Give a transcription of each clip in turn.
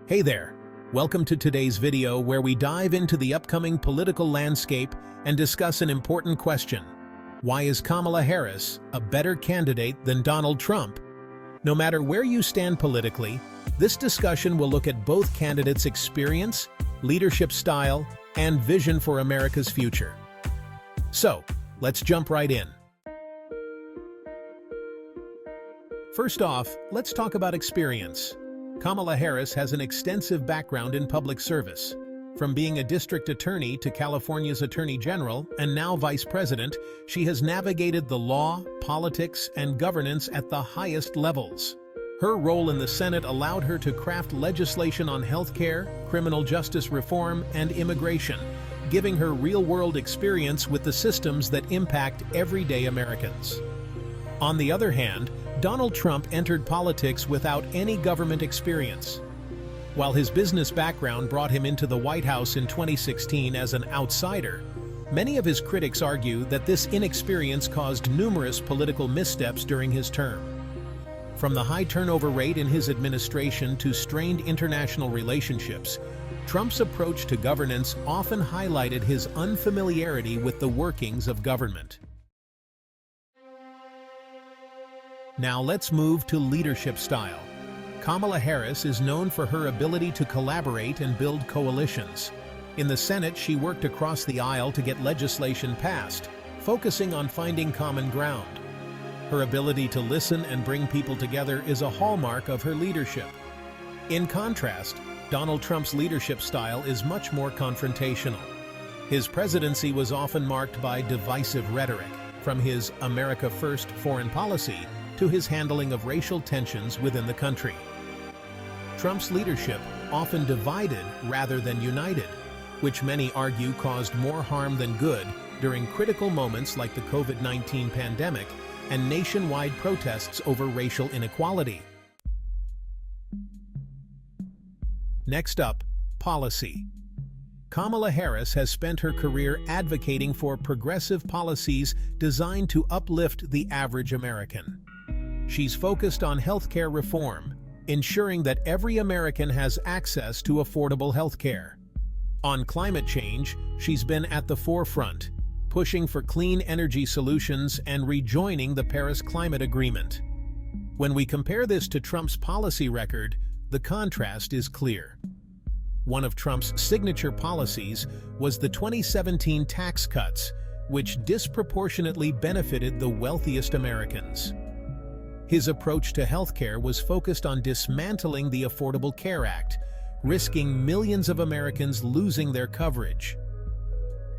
Hey there! Welcome to today's video where we dive into the upcoming political landscape and discuss an important question. Why is Kamala Harris a better candidate than Donald Trump? No matter where you stand politically, this discussion will look at both candidates' experience, leadership style, and vision for America's future. So, let's jump right in. First off, let's talk about experience. Kamala Harris has an extensive background in public service. From being a district attorney to California's Attorney General and now Vice President, she has navigated the law, politics, and governance at the highest levels. Her role in the Senate allowed her to craft legislation on healthcare, criminal justice reform, and immigration, giving her real-world experience with the systems that impact everyday Americans. On the other hand, Donald Trump entered politics without any government experience. While his business background brought him into the White House in 2016 as an outsider, many of his critics argue that this inexperience caused numerous political missteps during his term. From the high turnover rate in his administration to strained international relationships, Trump's approach to governance often highlighted his unfamiliarity with the workings of government. Now let's move to leadership style. Kamala Harris is known for her ability to collaborate and build coalitions. In the Senate, she worked across the aisle to get legislation passed, focusing on finding common ground. Her ability to listen and bring people together is a hallmark of her leadership. In contrast, Donald Trump's leadership style is much more confrontational. His presidency was often marked by divisive rhetoric, from his America First foreign policy to his handling of racial tensions within the country. Trump's leadership often divided rather than united, which many argue caused more harm than good during critical moments like the COVID-19 pandemic and nationwide protests over racial inequality. Next up, policy. Kamala Harris has spent her career advocating for progressive policies designed to uplift the average American. She's focused on healthcare reform, ensuring that every American has access to affordable healthcare. On climate change, she's been at the forefront, pushing for clean energy solutions and rejoining the Paris Climate Agreement. When we compare this to Trump's policy record, the contrast is clear. One of Trump's signature policies was the 2017 tax cuts, which disproportionately benefited the wealthiest Americans. His approach to healthcare was focused on dismantling the Affordable Care Act, risking millions of Americans losing their coverage.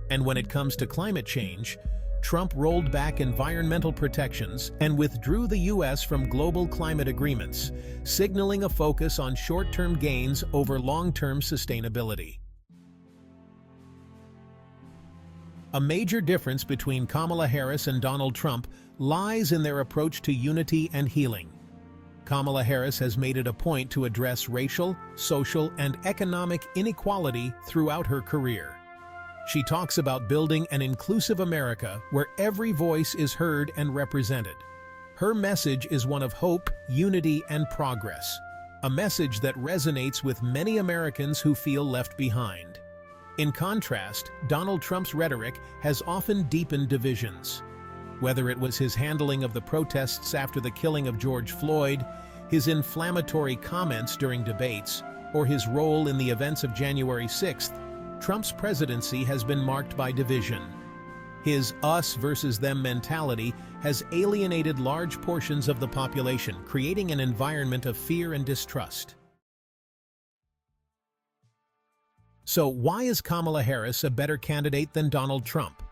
And when it comes to climate change, Trump rolled back environmental protections and withdrew the U.S. from global climate agreements, signaling a focus on short-term gains over long-term sustainability. A major difference between Kamala Harris and Donald Trump lies in their approach to unity and healing. Kamala Harris has made it a point to address racial, social, and economic inequality throughout her career. She talks about building an inclusive America where every voice is heard and represented. Her message is one of hope, unity, and progress, a message that resonates with many Americans who feel left behind. In contrast, Donald Trump's rhetoric has often deepened divisions. Whether it was his handling of the protests after the killing of George Floyd, his inflammatory comments during debates, or his role in the events of January 6th, Trump's presidency has been marked by division. His us versus them mentality has alienated large portions of the population, creating an environment of fear and distrust. So why is Kamala Harris a better candidate than Donald Trump?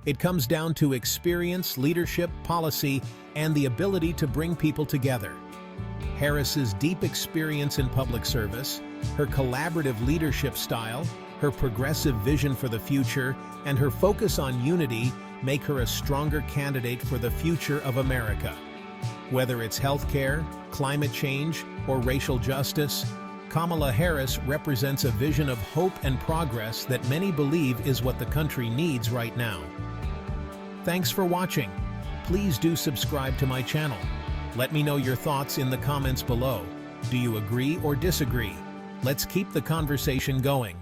It comes down to experience, leadership, policy, and the ability to bring people together. Harris's deep experience in public service, her collaborative leadership style, her progressive vision for the future, and her focus on unity make her a stronger candidate for the future of America. Whether it's healthcare, climate change, or racial justice, Kamala Harris represents a vision of hope and progress that many believe is what the country needs right now. Thanks for watching. Please do subscribe to my channel. Let me know your thoughts in the comments below. Do you agree or disagree? Let's keep the conversation going.